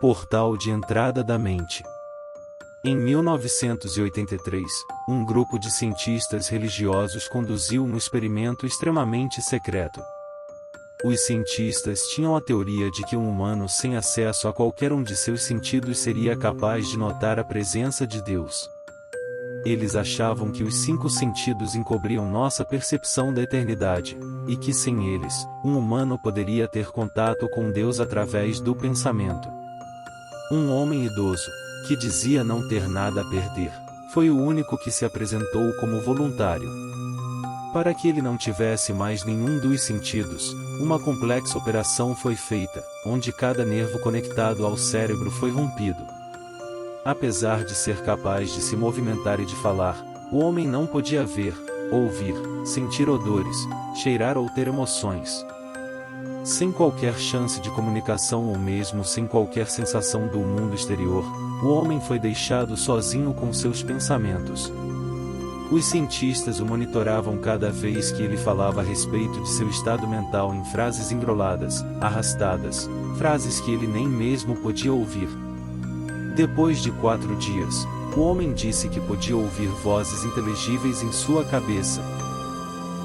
Portal de entrada da mente. Em 1983, um grupo de cientistas religiosos conduziu um experimento extremamente secreto. Os cientistas tinham a teoria de que um humano sem acesso a qualquer um de seus sentidos seria capaz de notar a presença de Deus. Eles achavam que os 5 sentidos encobriam nossa percepção da eternidade, e que sem eles, um humano poderia ter contato com Deus através do pensamento. Um homem idoso, que dizia não ter nada a perder, foi o único que se apresentou como voluntário. Para que ele não tivesse mais nenhum dos sentidos, uma complexa operação foi feita, onde cada nervo conectado ao cérebro foi rompido. Apesar de ser capaz de se movimentar e de falar, o homem não podia ver, ouvir, sentir odores, cheirar ou ter emoções. Sem qualquer chance de comunicação ou mesmo sem qualquer sensação do mundo exterior, o homem foi deixado sozinho com seus pensamentos. Os cientistas o monitoravam cada vez que ele falava a respeito de seu estado mental em frases enroladas, arrastadas, frases que ele nem mesmo podia ouvir. Depois de 4 dias, o homem disse que podia ouvir vozes inteligíveis em sua cabeça.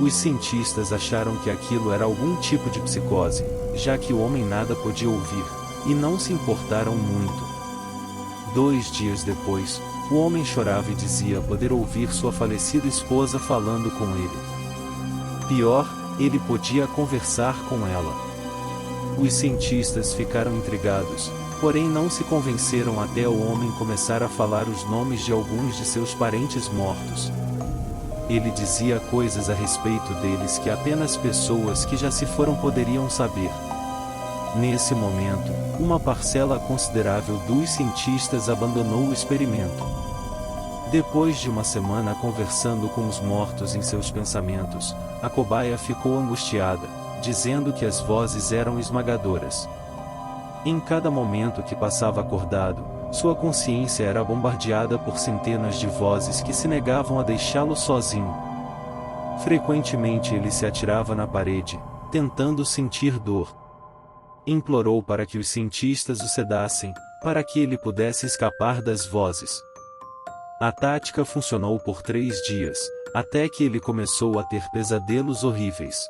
Os cientistas acharam que aquilo era algum tipo de psicose, já que o homem nada podia ouvir, e não se importaram muito. 2 dias depois, o homem chorava e dizia poder ouvir sua falecida esposa falando com ele. Pior, ele podia conversar com ela. Os cientistas ficaram intrigados, porém não se convenceram até o homem começar a falar os nomes de alguns de seus parentes mortos. Ele dizia coisas a respeito deles que apenas pessoas que já se foram poderiam saber. Nesse momento, uma parcela considerável dos cientistas abandonou o experimento. Depois de uma semana conversando com os mortos em seus pensamentos, a cobaia ficou angustiada, dizendo que as vozes eram esmagadoras. Em cada momento que passava acordado, sua consciência era bombardeada por centenas de vozes que se negavam a deixá-lo sozinho. Frequentemente ele se atirava na parede, tentando sentir dor. Implorou para que os cientistas o sedassem, para que ele pudesse escapar das vozes. A tática funcionou por 3 dias, até que ele começou a ter pesadelos horríveis.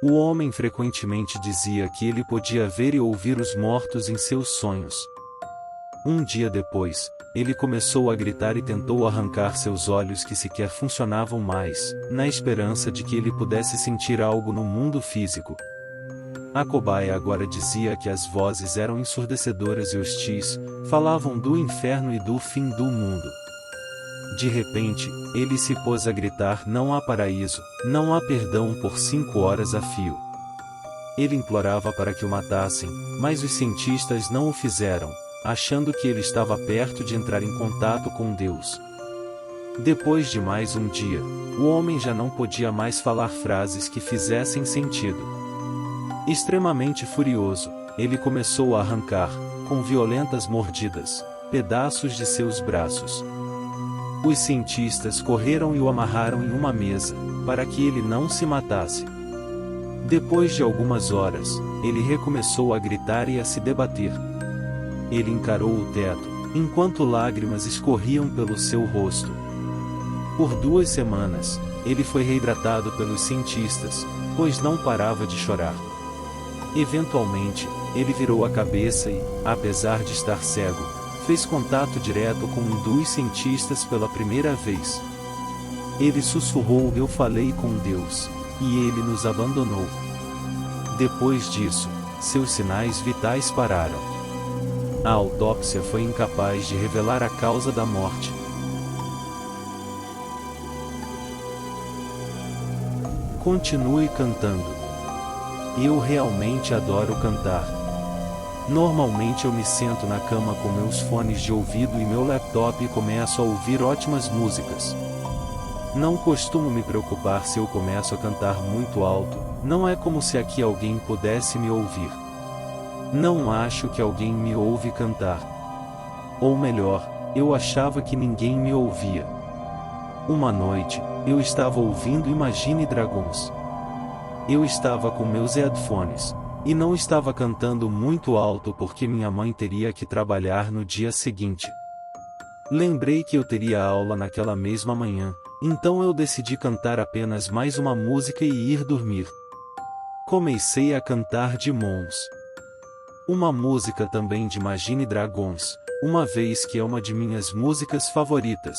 O homem frequentemente dizia que ele podia ver e ouvir os mortos em seus sonhos. Um dia depois, ele começou a gritar e tentou arrancar seus olhos que sequer funcionavam mais, na esperança de que ele pudesse sentir algo no mundo físico. A cobaia agora dizia que as vozes eram ensurdecedoras e hostis, falavam do inferno e do fim do mundo. De repente, ele se pôs a gritar: não há paraíso, não há perdão por 5 horas a fio. Ele implorava para que o matassem, mas os cientistas não o fizeram, achando que ele estava perto de entrar em contato com Deus. Depois de mais um dia, o homem já não podia mais falar frases que fizessem sentido. Extremamente furioso, ele começou a arrancar, com violentas mordidas, pedaços de seus braços. Os cientistas correram e o amarraram em uma mesa, para que ele não se matasse. Depois de algumas horas, ele recomeçou a gritar e a se debater. Ele encarou o teto, enquanto lágrimas escorriam pelo seu rosto. Por 2 semanas, ele foi reidratado pelos cientistas, pois não parava de chorar. Eventualmente, ele virou a cabeça e, apesar de estar cego, fez contato direto com um dos cientistas pela primeira vez. Ele sussurrou: eu falei com Deus, e ele nos abandonou. Depois disso, seus sinais vitais pararam. A autópsia foi incapaz de revelar a causa da morte. Continue cantando. Eu realmente adoro cantar. Normalmente eu me sento na cama com meus fones de ouvido e meu laptop e começo a ouvir ótimas músicas. Não costumo me preocupar se eu começo a cantar muito alto, não é como se aqui alguém pudesse me ouvir. Não acho que alguém me ouve cantar. Ou melhor, eu achava que ninguém me ouvia. Uma noite, eu estava ouvindo Imagine Dragons. Eu estava com meus headphones, E não estava cantando muito alto porque minha mãe teria que trabalhar no dia seguinte. Lembrei que eu teria aula naquela mesma manhã, então eu decidi cantar apenas mais uma música e ir dormir. Comecei a cantar de Mons. Uma música também de Imagine Dragons, uma vez que é uma de minhas músicas favoritas.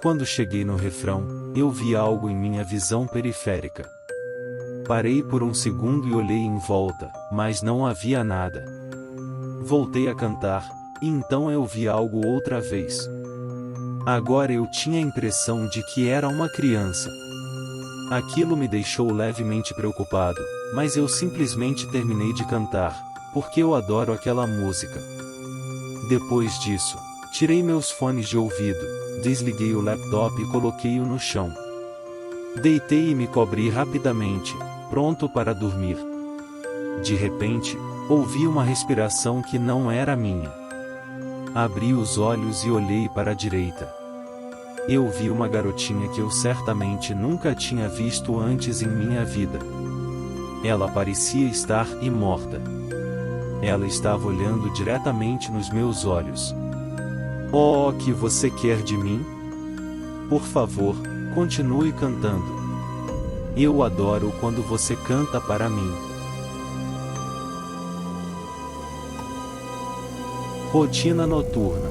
Quando cheguei no refrão, eu vi algo em minha visão periférica. Parei por um segundo e olhei em volta, mas não havia nada. Voltei a cantar, e então eu vi algo outra vez. Agora eu tinha a impressão de que era uma criança. Aquilo me deixou levemente preocupado, mas eu simplesmente terminei de cantar, porque eu adoro aquela música. Depois disso, tirei meus fones de ouvido, desliguei o laptop e coloquei-o no chão. Deitei e me cobri rapidamente, pronto para dormir. De repente, ouvi uma respiração que não era minha. Abri os olhos e olhei para a direita. Eu vi uma garotinha que eu certamente nunca tinha visto antes em minha vida. Ela parecia estar imorta. Ela estava olhando diretamente nos meus olhos. Oh, o que você quer de mim? Por favor, continue cantando. Eu adoro quando você canta para mim. Rotina noturna.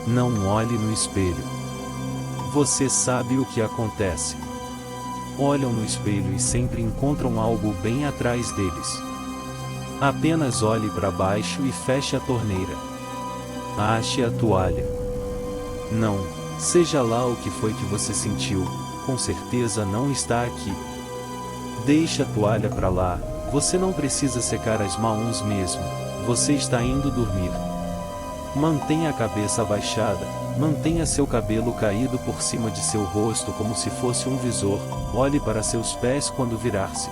Não olhe no espelho. Você sabe o que acontece. Olham no espelho e sempre encontram algo bem atrás deles. Apenas olhe para baixo e feche a torneira. Ache a toalha. Não, seja lá o que foi que você sentiu, com certeza não está aqui. Deixe a toalha para lá, você não precisa secar as mãos mesmo, você está indo dormir. Mantenha a cabeça abaixada, mantenha seu cabelo caído por cima de seu rosto como se fosse um visor, olhe para seus pés quando virar-se.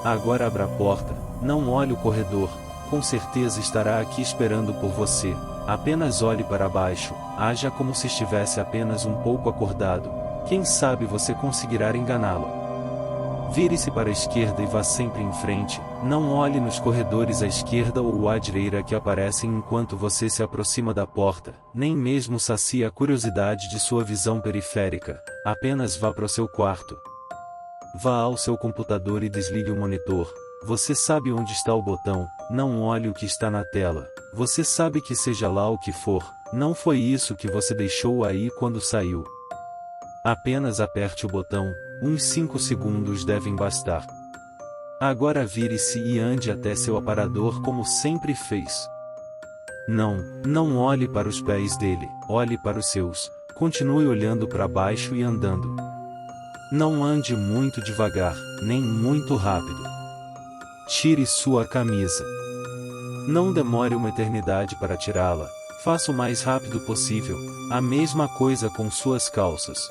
Agora abra a porta, não olhe o corredor, com certeza estará aqui esperando por você, apenas olhe para baixo, haja como se estivesse apenas um pouco acordado, quem sabe você conseguirá enganá-lo. Vire-se para a esquerda e vá sempre em frente, não olhe nos corredores à esquerda ou à direita que aparecem enquanto você se aproxima da porta, nem mesmo sacie a curiosidade de sua visão periférica, apenas vá para o seu quarto. Vá ao seu computador e desligue o monitor, você sabe onde está o botão, não olhe o que está na tela, você sabe que seja lá o que for, não foi isso que você deixou aí quando saiu. Apenas aperte o botão, uns 5 segundos devem bastar. Agora vire-se e ande até seu aparador como sempre fez. Não olhe para os pés dele, olhe para os seus, continue olhando para baixo e andando. Não ande muito devagar, nem muito rápido. Tire sua camisa. Não demore uma eternidade para tirá-la, faça o mais rápido possível, a mesma coisa com suas calças.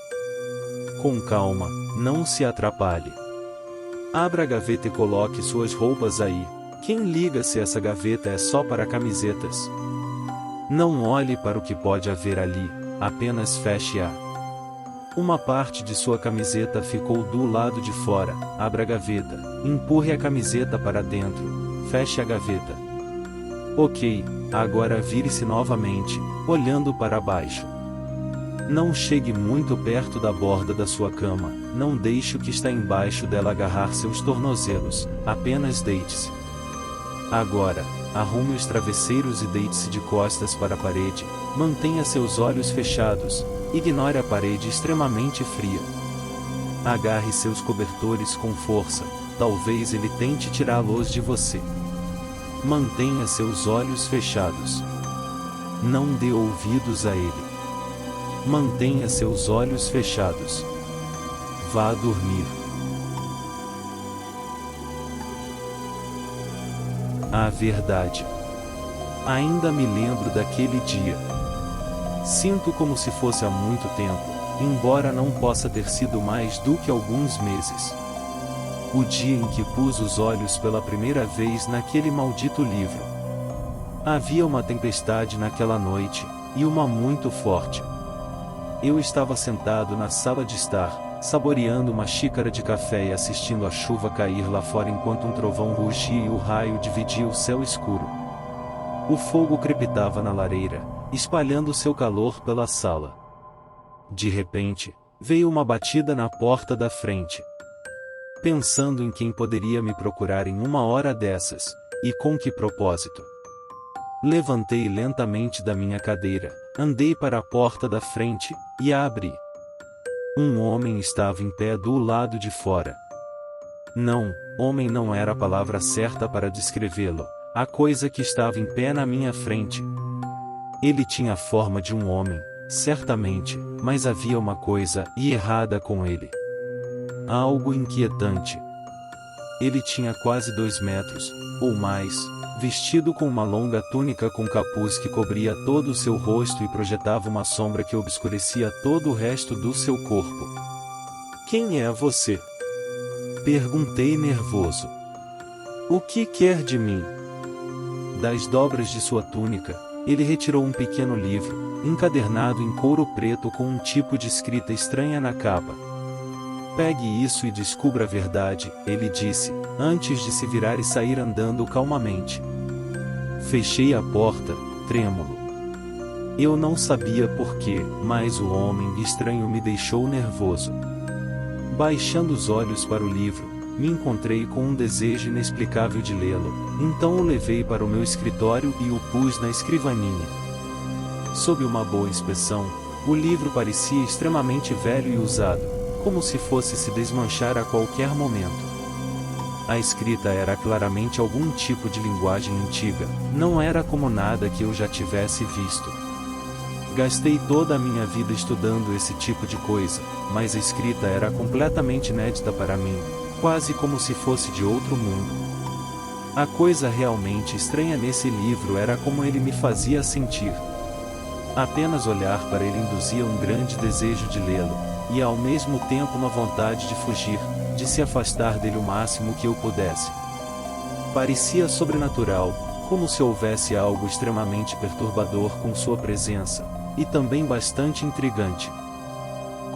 Com calma, não se atrapalhe. Abra a gaveta e coloque suas roupas aí, quem liga se essa gaveta é só para camisetas? Não olhe para o que pode haver ali, apenas feche-a. Uma parte de sua camiseta ficou do lado de fora, abra a gaveta, empurre a camiseta para dentro, feche a gaveta. Ok, agora vire-se novamente, olhando para baixo. Não chegue muito perto da borda da sua cama, não deixe o que está embaixo dela agarrar seus tornozelos, apenas deite-se. Agora, arrume os travesseiros e deite-se de costas para a parede, mantenha seus olhos fechados, ignore a parede extremamente fria. Agarre seus cobertores com força, talvez ele tente tirá-los de você. Mantenha seus olhos fechados. Não dê ouvidos a ele. Mantenha seus olhos fechados. Vá dormir. A verdade. Ainda me lembro daquele dia. Sinto como se fosse há muito tempo, embora não possa ter sido mais do que alguns meses. O dia em que pus os olhos pela primeira vez naquele maldito livro. Havia uma tempestade naquela noite, e uma muito forte. Eu estava sentado na sala de estar, saboreando uma xícara de café e assistindo a chuva cair lá fora enquanto um trovão rugia e o raio dividia o céu escuro. O fogo crepitava na lareira, espalhando seu calor pela sala. De repente, veio uma batida na porta da frente. Pensando em quem poderia me procurar em uma hora dessas, e com que propósito. Levantei lentamente da minha cadeira, andei para a porta da frente, e a abri. Um homem estava em pé do lado de fora. Não, homem não era a palavra certa para descrevê-lo, a coisa que estava em pé na minha frente. Ele tinha a forma de um homem, certamente, mas havia uma coisa errada com ele. Algo inquietante. Ele tinha quase 2 metros, ou mais, vestido com uma longa túnica com capuz que cobria todo o seu rosto e projetava uma sombra que obscurecia todo o resto do seu corpo. "Quem é você?" perguntei nervoso. "O que quer de mim?" Das dobras de sua túnica, ele retirou um pequeno livro, encadernado em couro preto com um tipo de escrita estranha na capa. "Pegue isso e descubra a verdade", ele disse, antes de se virar e sair andando calmamente. Fechei a porta, trêmulo. Eu não sabia porquê, mas o homem estranho me deixou nervoso. Baixando os olhos para o livro, me encontrei com um desejo inexplicável de lê-lo, então o levei para o meu escritório e o pus na escrivaninha. Sob uma boa inspeção, o livro parecia extremamente velho e usado, como se fosse se desmanchar a qualquer momento. A escrita era claramente algum tipo de linguagem antiga, não era como nada que eu já tivesse visto. Gastei toda a minha vida estudando esse tipo de coisa, mas a escrita era completamente inédita para mim, quase como se fosse de outro mundo. A coisa realmente estranha nesse livro era como ele me fazia sentir. Apenas olhar para ele induzia um grande desejo de lê-lo, e ao mesmo tempo uma vontade de fugir, de se afastar dele o máximo que eu pudesse. Parecia sobrenatural, como se houvesse algo extremamente perturbador com sua presença, e também bastante intrigante.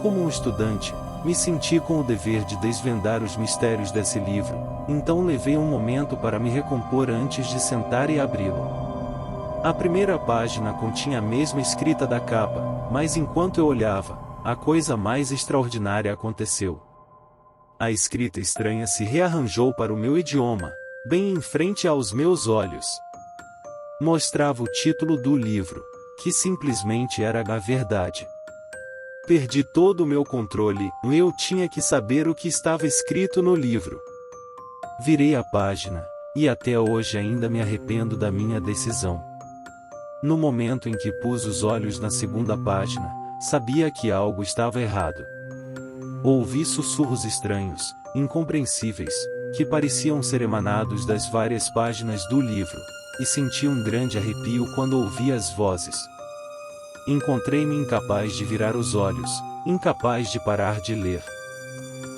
Como um estudante, me senti com o dever de desvendar os mistérios desse livro, então levei um momento para me recompor antes de sentar e abri-lo. A primeira página continha a mesma escrita da capa, mas enquanto eu olhava, a coisa mais extraordinária aconteceu. A escrita estranha se rearranjou para o meu idioma, bem em frente aos meus olhos. Mostrava o título do livro, que simplesmente era a verdade. Perdi todo o meu controle, eu tinha que saber o que estava escrito no livro. Virei a página, e até hoje ainda me arrependo da minha decisão. No momento em que pus os olhos na segunda página, sabia que algo estava errado. Ouvi sussurros estranhos, incompreensíveis, que pareciam ser emanados das várias páginas do livro, e senti um grande arrepio quando ouvi as vozes. Encontrei-me incapaz de virar os olhos, incapaz de parar de ler.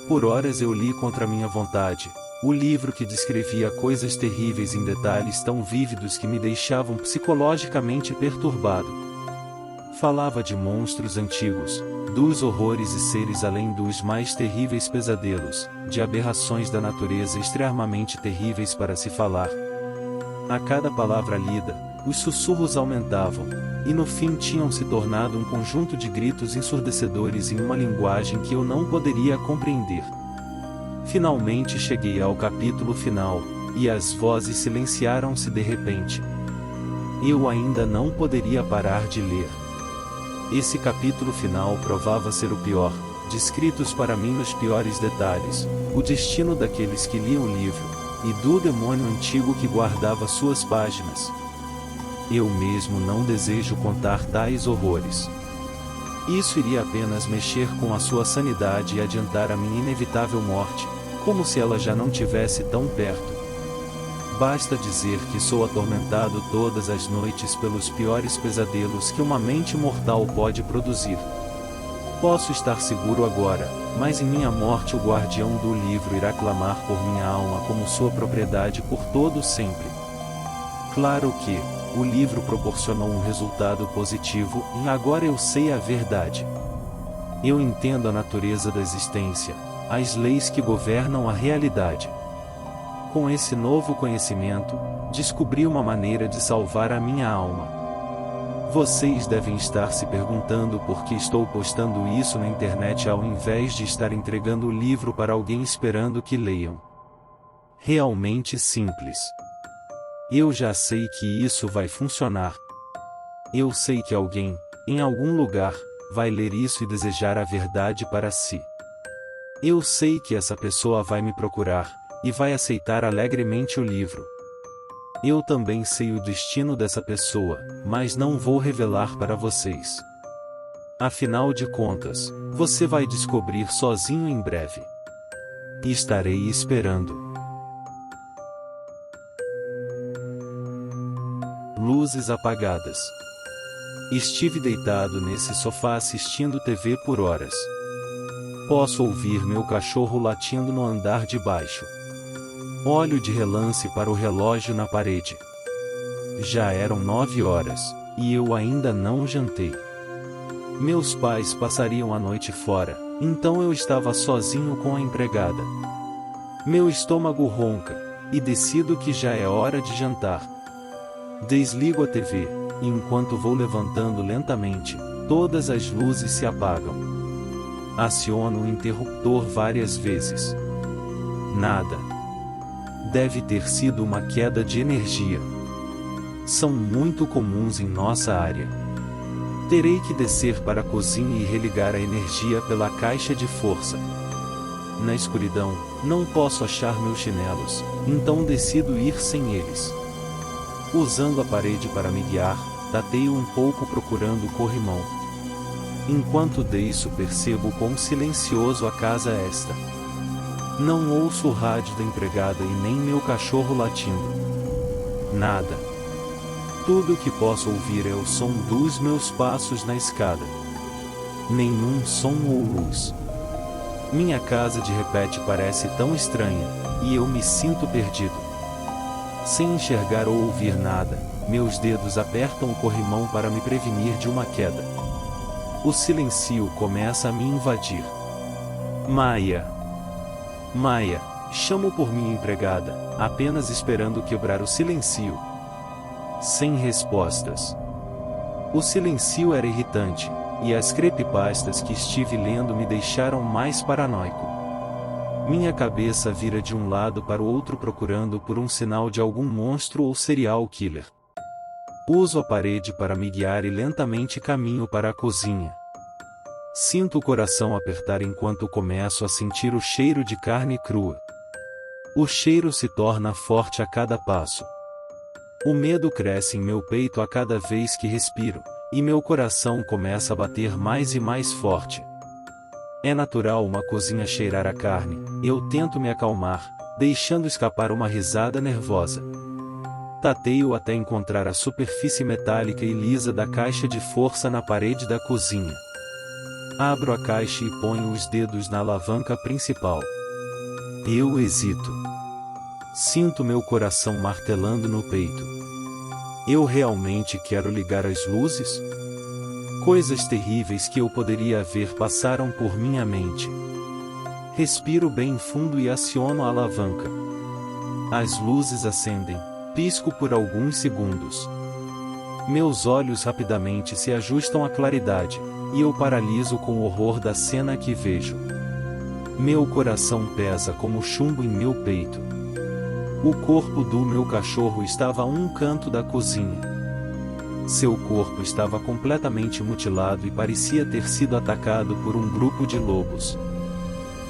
Por horas eu li contra minha vontade, o livro que descrevia coisas terríveis em detalhes tão vívidos que me deixavam psicologicamente perturbado. Falava de monstros antigos, dos horrores e seres além dos mais terríveis pesadelos, de aberrações da natureza extremamente terríveis para se falar. A cada palavra lida, os sussurros aumentavam, e no fim tinham se tornado um conjunto de gritos ensurdecedores em uma linguagem que eu não poderia compreender. Finalmente cheguei ao capítulo final, e as vozes silenciaram-se de repente. Eu ainda não poderia parar de ler. Esse capítulo final provava ser o pior, descritos para mim nos piores detalhes, o destino daqueles que liam o livro, e do demônio antigo que guardava suas páginas. Eu mesmo não desejo contar tais horrores. Isso iria apenas mexer com a sua sanidade e adiantar a minha inevitável morte, como se ela já não tivesse tão perto. Basta dizer que sou atormentado todas as noites pelos piores pesadelos que uma mente mortal pode produzir. Posso estar seguro agora, mas em minha morte o guardião do livro irá clamar por minha alma como sua propriedade por todo sempre. Claro que, o livro proporcionou um resultado positivo, e agora eu sei a verdade. Eu entendo a natureza da existência, as leis que governam a realidade. Com esse novo conhecimento, descobri uma maneira de salvar a minha alma. Vocês devem estar se perguntando por que estou postando isso na internet ao invés de estar entregando o livro para alguém esperando que leiam. Realmente simples. Eu já sei que isso vai funcionar. Eu sei que alguém, em algum lugar, vai ler isso e desejar a verdade para si. Eu sei que essa pessoa vai me procurar, e vai aceitar alegremente o livro. Eu também sei o destino dessa pessoa, mas não vou revelar para vocês. Afinal de contas, você vai descobrir sozinho em breve. E estarei esperando. Luzes apagadas. Estive deitado nesse sofá assistindo TV por horas. Posso ouvir meu cachorro latindo no andar de baixo. Olho de relance para o relógio na parede. Já eram 9 horas, e eu ainda não jantei. Meus pais passariam a noite fora, então eu estava sozinho com a empregada. Meu estômago ronca, e decido que já é hora de jantar. Desligo a TV, e enquanto vou levantando lentamente, todas as luzes se apagam. Aciono o interruptor várias vezes. Nada. Deve ter sido uma queda de energia. São muito comuns em nossa área. Terei que descer para a cozinha e religar a energia pela caixa de força. Na escuridão, não posso achar meus chinelos, então decido ir sem eles. Usando a parede para me guiar, tateio um pouco procurando o corrimão. Enquanto desço, percebo quão silencioso a casa é esta. Não ouço o rádio da empregada e nem meu cachorro latindo. Nada. Tudo o que posso ouvir é o som dos meus passos na escada. Nenhum som ou luz. Minha casa de repente parece tão estranha, e eu me sinto perdido. Sem enxergar ou ouvir nada, meus dedos apertam o corrimão para me prevenir de uma queda. O silêncio começa a me invadir. Maia. Maia, chamo por minha empregada, apenas esperando quebrar o silêncio. Sem respostas. O silêncio era irritante, e as creepypastas que estive lendo me deixaram mais paranoico. Minha cabeça vira de um lado para o outro procurando por um sinal de algum monstro ou serial killer. Uso a parede para me guiar e lentamente caminho para a cozinha. Sinto o coração apertar enquanto começo a sentir o cheiro de carne crua. O cheiro se torna forte a cada passo. O medo cresce em meu peito a cada vez que respiro, e meu coração começa a bater mais e mais forte. É natural uma cozinha cheirar a carne. Eu tento me acalmar, deixando escapar uma risada nervosa. Tateio até encontrar a superfície metálica e lisa da caixa de força na parede da cozinha. Abro a caixa e ponho os dedos na alavanca principal. Eu hesito. Sinto meu coração martelando no peito. Eu realmente quero ligar as luzes? Coisas terríveis que eu poderia ver passaram por minha mente. Respiro bem fundo e aciono a alavanca. As luzes acendem, pisco por alguns segundos. Meus olhos rapidamente se ajustam à claridade, e eu paraliso com o horror da cena que vejo. Meu coração pesa como chumbo em meu peito. O corpo do meu cachorro estava a um canto da cozinha. Seu corpo estava completamente mutilado e parecia ter sido atacado por um grupo de lobos.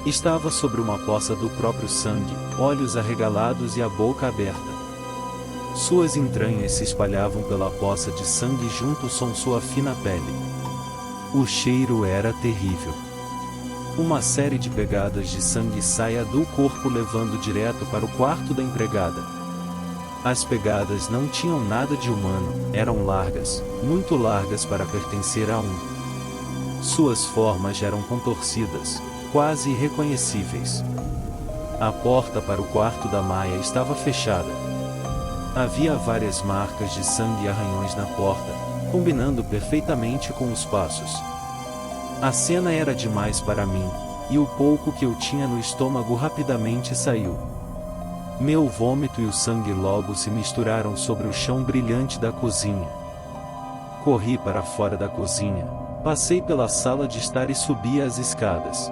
Estava sobre uma poça do próprio sangue, olhos arregalados e a boca aberta. Suas entranhas se espalhavam pela poça de sangue junto com sua fina pele. O cheiro era terrível. Uma série de pegadas de sangue saia do corpo levando direto para o quarto da empregada. As pegadas não tinham nada de humano, eram largas, muito largas para pertencer a um. Suas formas eram contorcidas, quase irreconhecíveis. A porta para o quarto da Maia estava fechada. Havia várias marcas de sangue e arranhões na porta, combinando perfeitamente com os passos. A cena era demais para mim, e o pouco que eu tinha no estômago rapidamente saiu. Meu vômito e o sangue logo se misturaram sobre o chão brilhante da cozinha. Corri para fora da cozinha, passei pela sala de estar e subi as escadas.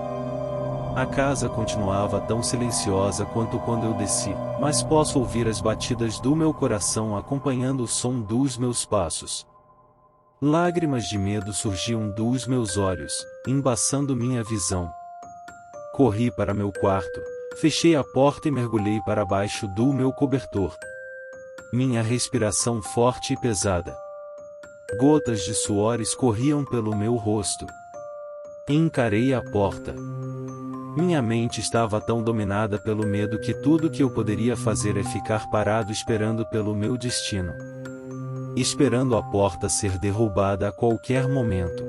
A casa continuava tão silenciosa quanto quando eu desci, mas posso ouvir as batidas do meu coração acompanhando o som dos meus passos. Lágrimas de medo surgiam dos meus olhos, embaçando minha visão. Corri para meu quarto, fechei a porta e mergulhei para baixo do meu cobertor. Minha respiração forte e pesada. Gotas de suor escorriam pelo meu rosto. Encarei a porta. Minha mente estava tão dominada pelo medo que tudo que eu poderia fazer é ficar parado esperando pelo meu destino. Esperando a porta ser derrubada a qualquer momento.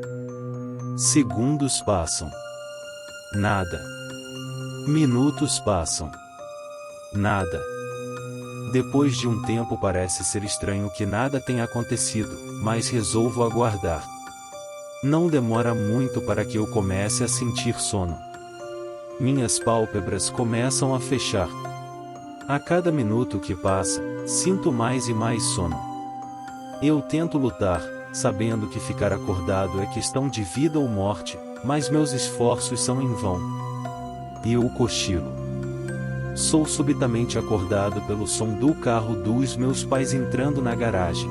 Segundos passam. Nada. Minutos passam. Nada. Depois de um tempo parece ser estranho que nada tenha acontecido, mas resolvo aguardar. Não demora muito para que eu comece a sentir sono. Minhas pálpebras começam a fechar. A cada minuto que passa, sinto mais e mais sono. Eu tento lutar, sabendo que ficar acordado é questão de vida ou morte, mas meus esforços são em vão. Eu cochilo. Sou subitamente acordado pelo som do carro dos meus pais entrando na garagem.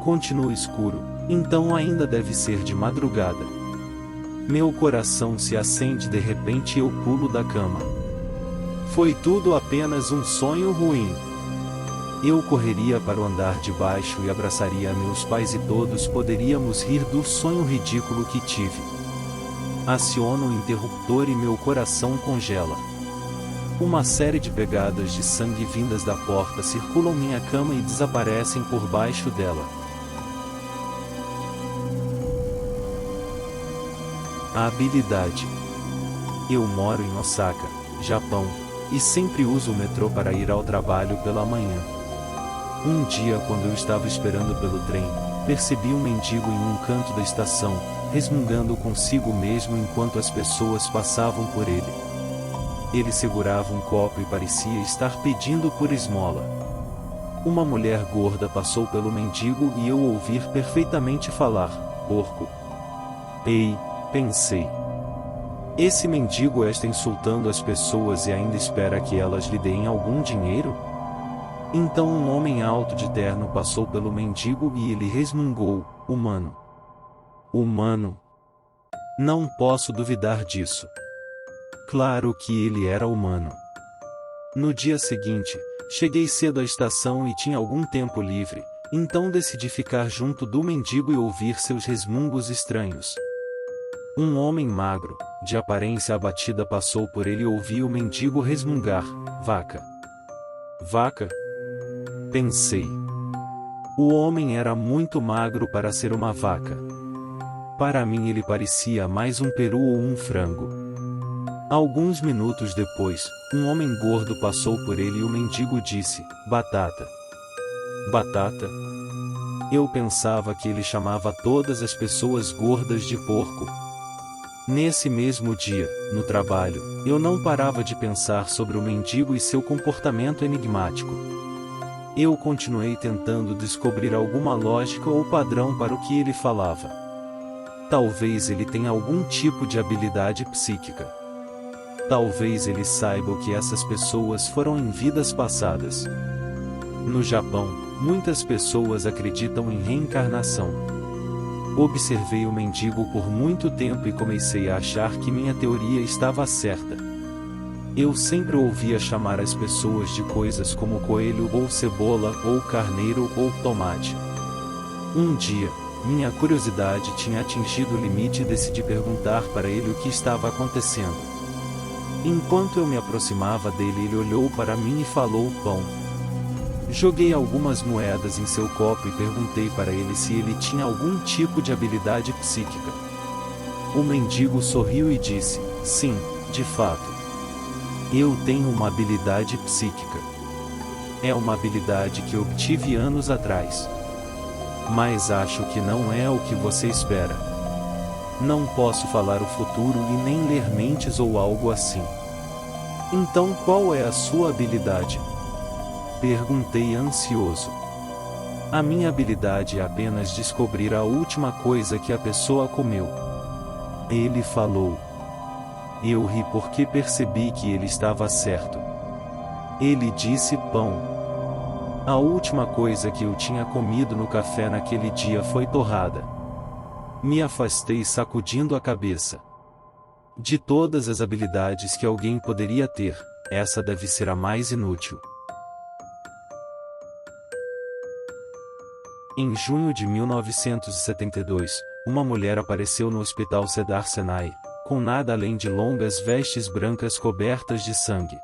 Continua escuro, então ainda deve ser de madrugada. Meu coração se acende de repente e eu pulo da cama. Foi tudo apenas um sonho ruim. Eu correria para o andar de baixo e abraçaria meus pais e todos poderíamos rir do sonho ridículo que tive. Aciono o interruptor e meu coração congela. Uma série de pegadas de sangue vindas da porta circulam minha cama e desaparecem por baixo dela. A habilidade. Eu moro em Osaka, Japão, e sempre uso o metrô para ir ao trabalho pela manhã. Um dia, quando eu estava esperando pelo trem, percebi um mendigo em um canto da estação, resmungando consigo mesmo enquanto as pessoas passavam por ele. Ele segurava um copo e parecia estar pedindo por esmola. Uma mulher gorda passou pelo mendigo e eu ouvi perfeitamente falar: porco. Ei, pensei. Esse mendigo está insultando as pessoas e ainda espera que elas lhe deem algum dinheiro? Então um homem alto de terno passou pelo mendigo e ele resmungou: humano. Humano. Não posso duvidar disso. Claro que ele era humano. No dia seguinte, cheguei cedo à estação e tinha algum tempo livre, então decidi ficar junto do mendigo e ouvir seus resmungos estranhos. Um homem magro, de aparência abatida passou por ele e ouvi o mendigo resmungar: vaca. Vaca? Pensei. O homem era muito magro para ser uma vaca. Para mim ele parecia mais um peru ou um frango. Alguns minutos depois, um homem gordo passou por ele e o mendigo disse: batata. Batata? Eu pensava que ele chamava todas as pessoas gordas de porco. Nesse mesmo dia, no trabalho, eu não parava de pensar sobre o mendigo e seu comportamento enigmático. Eu continuei tentando descobrir alguma lógica ou padrão para o que ele falava. Talvez ele tenha algum tipo de habilidade psíquica. Talvez ele saiba o que essas pessoas foram em vidas passadas. No Japão, muitas pessoas acreditam em reencarnação. Observei o mendigo por muito tempo e comecei a achar que minha teoria estava certa. Eu sempre ouvia chamar as pessoas de coisas como coelho ou cebola ou carneiro ou tomate. Um dia, minha curiosidade tinha atingido o limite e decidi perguntar para ele o que estava acontecendo. Enquanto eu me aproximava dele, ele olhou para mim e falou: pão. Joguei algumas moedas em seu copo e perguntei para ele se ele tinha algum tipo de habilidade psíquica. O mendigo sorriu e disse: sim, de fato. Eu tenho uma habilidade psíquica. É uma habilidade que obtive anos atrás. Mas acho que não é o que você espera. Não posso falar o futuro e nem ler mentes ou algo assim. Então qual é a sua habilidade? Perguntei ansioso. A minha habilidade é apenas descobrir a última coisa que a pessoa comeu. Ele falou. Eu ri porque percebi que ele estava certo. Ele disse pão. A última coisa que eu tinha comido no café naquele dia foi torrada. Me afastei sacudindo a cabeça. De todas as habilidades que alguém poderia ter, essa deve ser a mais inútil. Em junho de 1972, uma mulher apareceu no Hospital Cedar Sinai, com nada além de longas vestes brancas cobertas de sangue.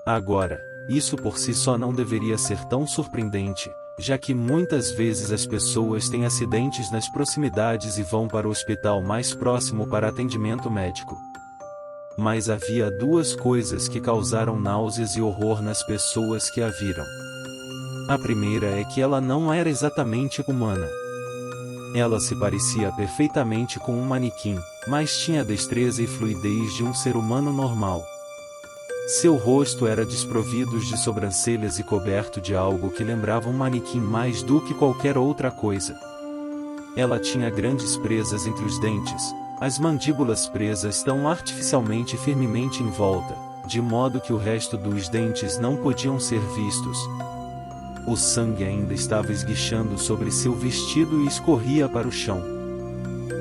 Agora, isso por si só não deveria ser tão surpreendente, já que muitas vezes as pessoas têm acidentes nas proximidades e vão para o hospital mais próximo para atendimento médico. Mas havia duas coisas que causaram náuseas e horror nas pessoas que a viram. A primeira é que ela não era exatamente humana. Ela se parecia perfeitamente com um manequim, mas tinha a destreza e fluidez de um ser humano normal. Seu rosto era desprovido de sobrancelhas e coberto de algo que lembrava um manequim mais do que qualquer outra coisa. Ela tinha grandes presas entre os dentes, as mandíbulas presas tão artificialmente e firmemente em volta, de modo que o resto dos dentes não podiam ser vistos. O sangue ainda estava esguichando sobre seu vestido e escorria para o chão.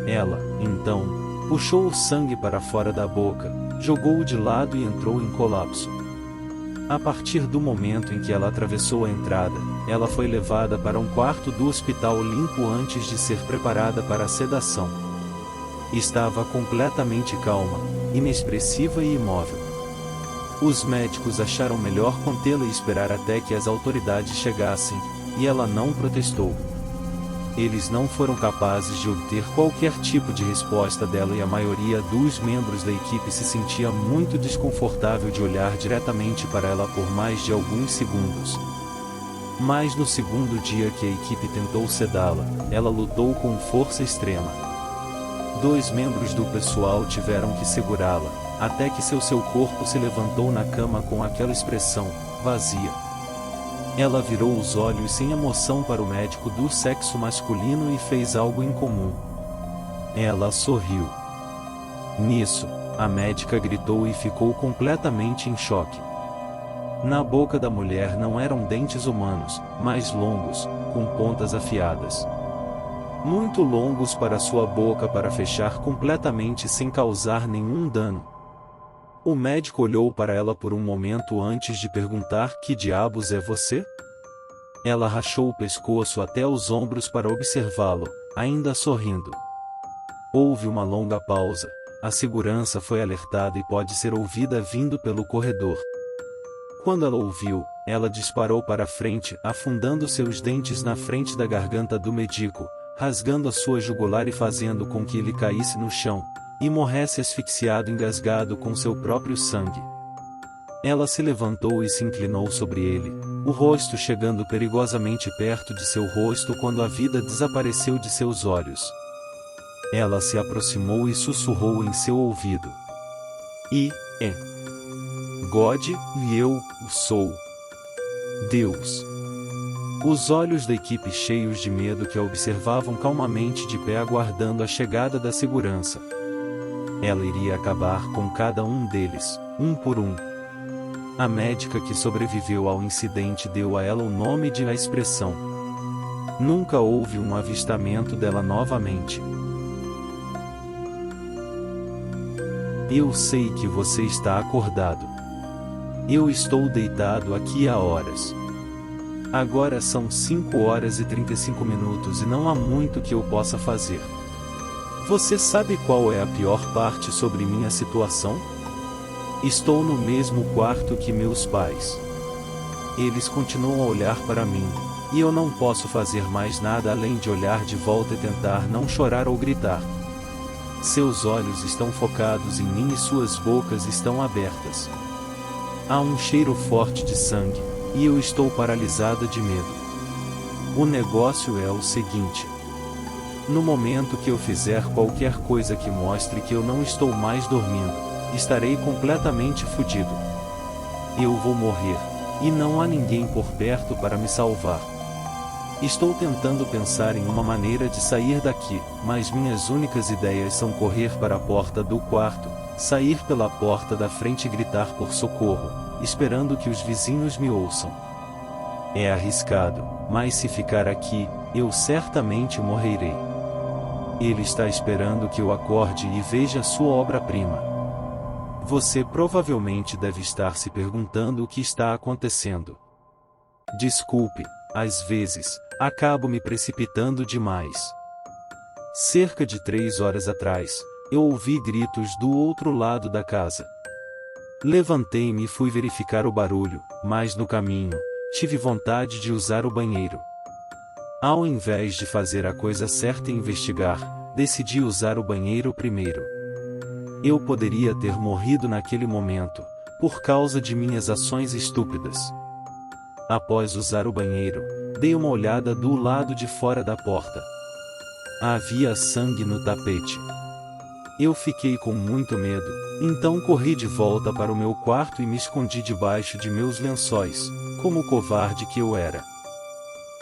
Ela, então, puxou o sangue para fora da boca, jogou-o de lado e entrou em colapso. A partir do momento em que ela atravessou a entrada, ela foi levada para um quarto do hospital limpo antes de ser preparada para a sedação. Estava completamente calma, inexpressiva e imóvel. Os médicos acharam melhor contê-la e esperar até que as autoridades chegassem, e ela não protestou. Eles não foram capazes de obter qualquer tipo de resposta dela e a maioria dos membros da equipe se sentia muito desconfortável de olhar diretamente para ela por mais de alguns segundos. Mas no segundo dia que a equipe tentou sedá-la, ela lutou com força extrema. 2 membros do pessoal tiveram que segurá-la, até que seu corpo se levantou na cama com aquela expressão, vazia. Ela virou os olhos sem emoção para o médico do sexo masculino e fez algo incomum. Ela sorriu. Nisso, a médica gritou e ficou completamente em choque. Na boca da mulher não eram dentes humanos, mas longos, com pontas afiadas. Muito longos para sua boca para fechar completamente sem causar nenhum dano. O médico olhou para ela por um momento antes de perguntar: que diabos é você? Ela rachou o pescoço até os ombros para observá-lo, ainda sorrindo. Houve uma longa pausa, a segurança foi alertada e pode ser ouvida vindo pelo corredor. Quando ela ouviu, ela disparou para frente, afundando seus dentes na frente da garganta do médico, rasgando a sua jugular e fazendo com que ele caísse no chão, e morresse asfixiado engasgado com seu próprio sangue. Ela se levantou e se inclinou sobre ele, o rosto chegando perigosamente perto de seu rosto quando a vida desapareceu de seus olhos. Ela se aproximou e sussurrou em seu ouvido. God, e eu sou Deus. Os olhos da equipe cheios de medo que a observavam calmamente de pé aguardando a chegada da segurança. Ela iria acabar com cada um deles, um por um. A médica que sobreviveu ao incidente deu a ela o nome de A Expressão. Nunca houve um avistamento dela novamente. Eu sei que você está acordado. Eu estou deitado aqui há horas. Agora são 5h35 e não há muito que eu possa fazer. Você sabe qual é a pior parte sobre minha situação? Estou no mesmo quarto que meus pais. Eles continuam a olhar para mim, e eu não posso fazer mais nada além de olhar de volta e tentar não chorar ou gritar. Seus olhos estão focados em mim e suas bocas estão abertas. Há um cheiro forte de sangue, e eu estou paralisada de medo. O negócio é o seguinte. No momento que eu fizer qualquer coisa que mostre que eu não estou mais dormindo, estarei completamente fodido. Eu vou morrer, e não há ninguém por perto para me salvar. Estou tentando pensar em uma maneira de sair daqui, mas minhas únicas ideias são correr para a porta do quarto, sair pela porta da frente e gritar por socorro, esperando que os vizinhos me ouçam. É arriscado, mas se ficar aqui, eu certamente morrerei. Ele está esperando que eu acorde e veja sua obra-prima. Você provavelmente deve estar se perguntando o que está acontecendo. Desculpe, às vezes, acabo me precipitando demais. Cerca de 3 horas atrás, eu ouvi gritos do outro lado da casa. Levantei-me e fui verificar o barulho, mas no caminho, tive vontade de usar o banheiro. Ao invés de fazer a coisa certa e investigar, decidi usar o banheiro primeiro. Eu poderia ter morrido naquele momento, por causa de minhas ações estúpidas. Após usar o banheiro, dei uma olhada do lado de fora da porta. Havia sangue no tapete. Eu fiquei com muito medo, então corri de volta para o meu quarto e me escondi debaixo de meus lençóis, como o covarde que eu era.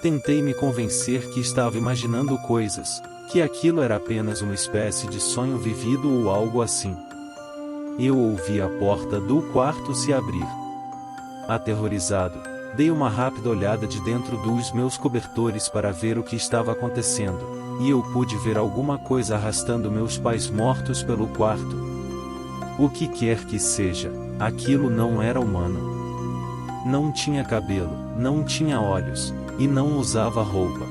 Tentei me convencer que estava imaginando coisas, que aquilo era apenas uma espécie de sonho vivido ou algo assim. Eu ouvi a porta do quarto se abrir. Aterrorizado, dei uma rápida olhada de dentro dos meus cobertores para ver o que estava acontecendo, e eu pude ver alguma coisa arrastando meus pais mortos pelo quarto. O que quer que seja, aquilo não era humano. Não tinha cabelo, não tinha olhos, e não usava roupa.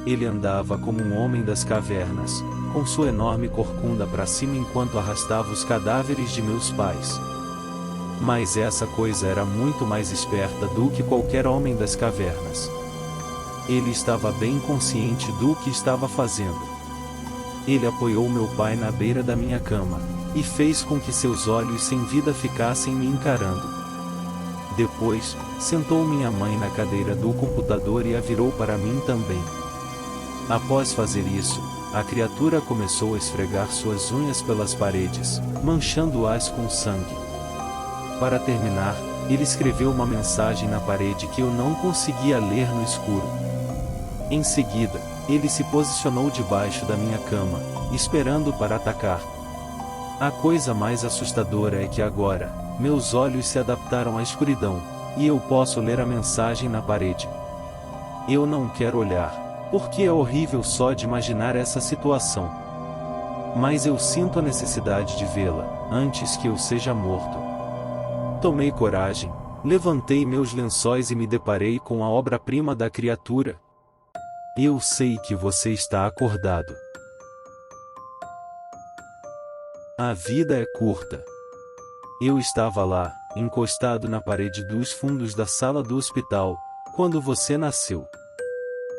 Ele andava como um homem das cavernas, com sua enorme corcunda para cima enquanto arrastava os cadáveres de meus pais. Mas essa coisa era muito mais esperta do que qualquer homem das cavernas. Ele estava bem consciente do que estava fazendo. Ele apoiou meu pai na beira da minha cama, e fez com que seus olhos sem vida ficassem me encarando. Depois, sentou minha mãe na cadeira do computador e a virou para mim também. Após fazer isso, a criatura começou a esfregar suas unhas pelas paredes, manchando-as com sangue. Para terminar, ele escreveu uma mensagem na parede que eu não conseguia ler no escuro. Em seguida, ele se posicionou debaixo da minha cama, esperando para atacar. A coisa mais assustadora é que agora, meus olhos se adaptaram à escuridão, e eu posso ler a mensagem na parede. Eu não quero olhar, porque é horrível só de imaginar essa situação. Mas eu sinto a necessidade de vê-la, antes que eu seja morto. Tomei coragem, levantei meus lençóis e me deparei com a obra-prima da criatura. Eu sei que você está acordado. A vida é curta. Eu estava lá, encostado na parede dos fundos da sala do hospital, quando você nasceu.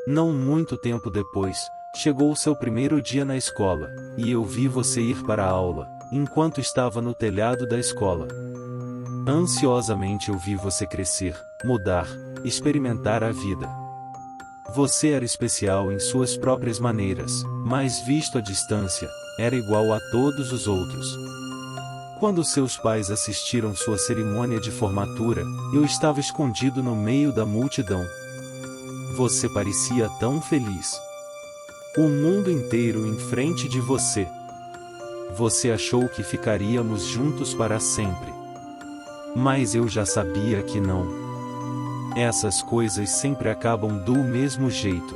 Não muito tempo depois, chegou o seu primeiro dia na escola, e eu vi você ir para a aula, enquanto estava no telhado da escola. Ansiosamente eu vi você crescer, mudar, experimentar a vida. Você era especial em suas próprias maneiras, mas visto à distância, era igual a todos os outros. Quando seus pais assistiram sua cerimônia de formatura, eu estava escondido no meio da multidão. Você parecia tão feliz. O mundo inteiro em frente de você. Você achou que ficaríamos juntos para sempre. Mas eu já sabia que não. Essas coisas sempre acabam do mesmo jeito.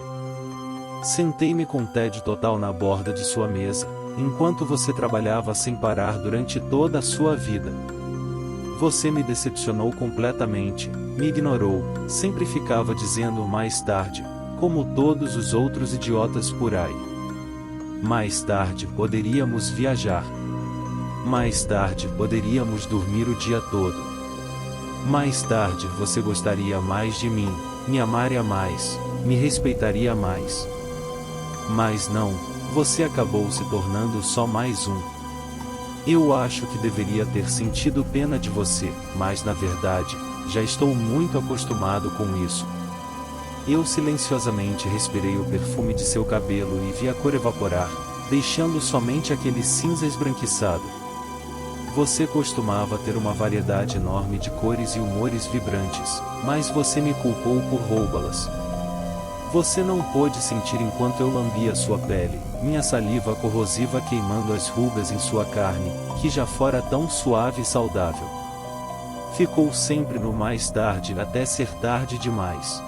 Sentei-me com tédio total na borda de sua mesa, enquanto você trabalhava sem parar durante toda a sua vida. Você me decepcionou completamente, me ignorou, sempre ficava dizendo mais tarde, como todos os outros idiotas por aí. Mais tarde poderíamos viajar. Mais tarde poderíamos dormir o dia todo. Mais tarde você gostaria mais de mim, me amaria mais, me respeitaria mais. Mas não, você acabou se tornando só mais um. Eu acho que deveria ter sentido pena de você, mas na verdade, já estou muito acostumado com isso. Eu silenciosamente respirei o perfume de seu cabelo e vi a cor evaporar, deixando somente aquele cinza esbranquiçado. Você costumava ter uma variedade enorme de cores e humores vibrantes, mas você me culpou por roubá-las. Você não pôde sentir enquanto eu lambia sua pele, minha saliva corrosiva queimando as rugas em sua carne, que já fora tão suave e saudável. Ficou sempre no mais tarde até ser tarde demais.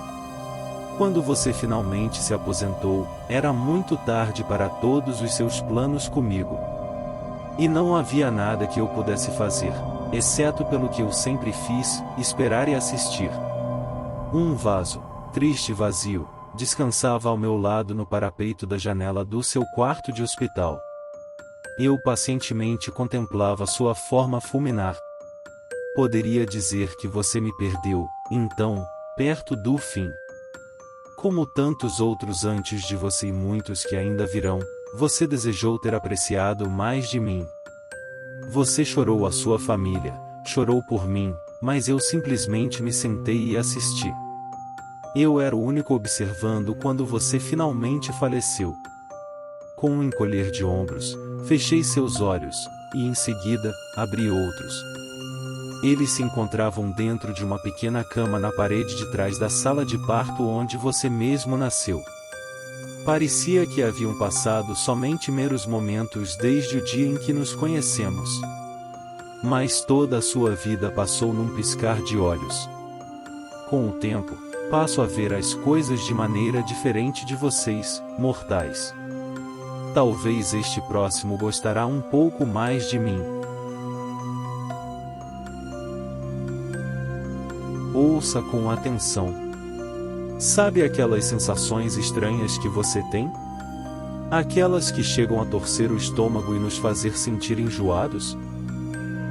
Quando você finalmente se aposentou, era muito tarde para todos os seus planos comigo. E não havia nada que eu pudesse fazer, exceto pelo que eu sempre fiz, esperar e assistir. Um vaso, triste e vazio, descansava ao meu lado no parapeito da janela do seu quarto de hospital. Eu pacientemente contemplava sua forma fulminar. Poderia dizer que você me perdeu, então, perto do fim. Como tantos outros antes de você e muitos que ainda virão, você desejou ter apreciado mais de mim. Você chorou a sua família, chorou por mim, mas eu simplesmente me sentei e assisti. Eu era o único observando quando você finalmente faleceu. Com um encolher de ombros, fechei seus olhos, e em seguida, abri outros. Eles se encontravam dentro de uma pequena cama na parede de trás da sala de parto onde você mesmo nasceu. Parecia que haviam passado somente meros momentos desde o dia em que nos conhecemos. Mas toda a sua vida passou num piscar de olhos. Com o tempo, passo a ver as coisas de maneira diferente de vocês, mortais. Talvez este próximo gostará um pouco mais de mim. Ouça com atenção. Sabe aquelas sensações estranhas que você tem? Aquelas que chegam a torcer o estômago e nos fazer sentir enjoados?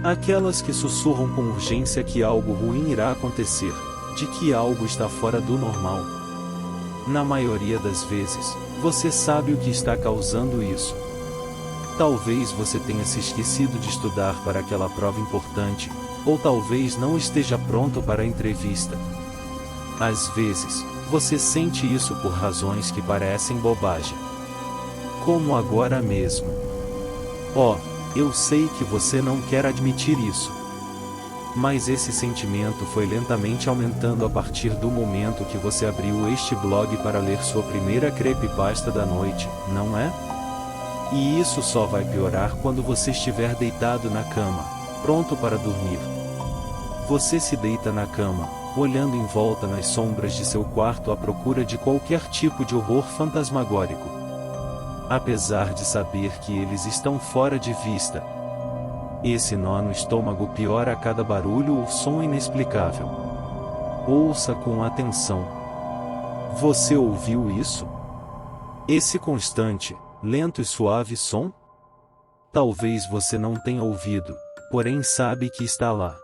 Aquelas que sussurram com urgência que algo ruim irá acontecer, de que algo está fora do normal. Na maioria das vezes, você sabe o que está causando isso. Talvez você tenha se esquecido de estudar para aquela prova importante, ou talvez não esteja pronto para a entrevista. Às vezes, você sente isso por razões que parecem bobagem. Como agora mesmo. Oh, eu sei que você não quer admitir isso. Mas esse sentimento foi lentamente aumentando a partir do momento que você abriu este blog para ler sua primeira creepypasta da noite, não é? E isso só vai piorar quando você estiver deitado na cama, pronto para dormir. Você se deita na cama, olhando em volta nas sombras de seu quarto à procura de qualquer tipo de horror fantasmagórico. Apesar de saber que eles estão fora de vista. Esse nó no estômago piora a cada barulho ou som inexplicável. Ouça com atenção. Você ouviu isso? Esse constante, lento e suave som? Talvez você não tenha ouvido, porém sabe que está lá.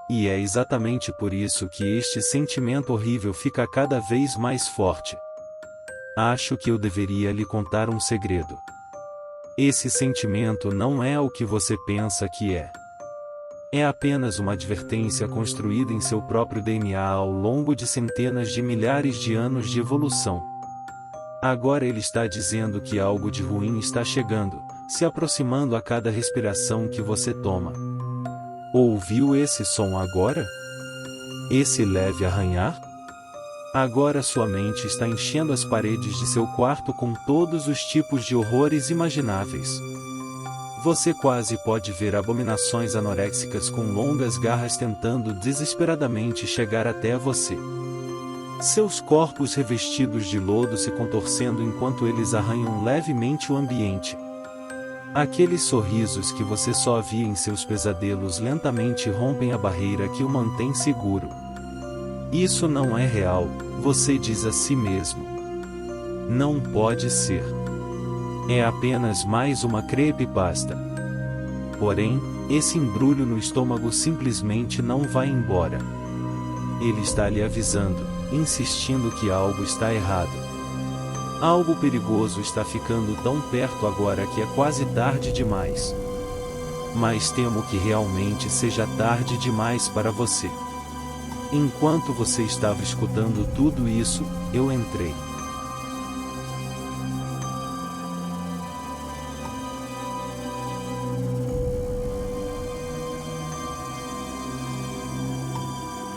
E é exatamente por isso que este sentimento horrível fica cada vez mais forte. Acho que eu deveria lhe contar um segredo. Esse sentimento não é o que você pensa que é. É apenas uma advertência construída em seu próprio DNA ao longo de centenas de milhares de anos de evolução. Agora ele está dizendo que algo de ruim está chegando, se aproximando a cada respiração que você toma. Ouviu esse som agora? Esse leve arranhar? Agora sua mente está enchendo as paredes de seu quarto com todos os tipos de horrores imagináveis. Você quase pode ver abominações anoréxicas com longas garras tentando desesperadamente chegar até você. Seus corpos revestidos de lodo se contorcendo enquanto eles arranham levemente o ambiente. Aqueles sorrisos que você só via em seus pesadelos lentamente rompem a barreira que o mantém seguro. Isso não é real, você diz a si mesmo. Não pode ser. É apenas mais uma creepypasta. Porém, esse embrulho no estômago simplesmente não vai embora. Ele está lhe avisando, insistindo que algo está errado. Algo perigoso está ficando tão perto agora que é quase tarde demais. Mas temo que realmente seja tarde demais para você. Enquanto você estava escutando tudo isso, eu entrei.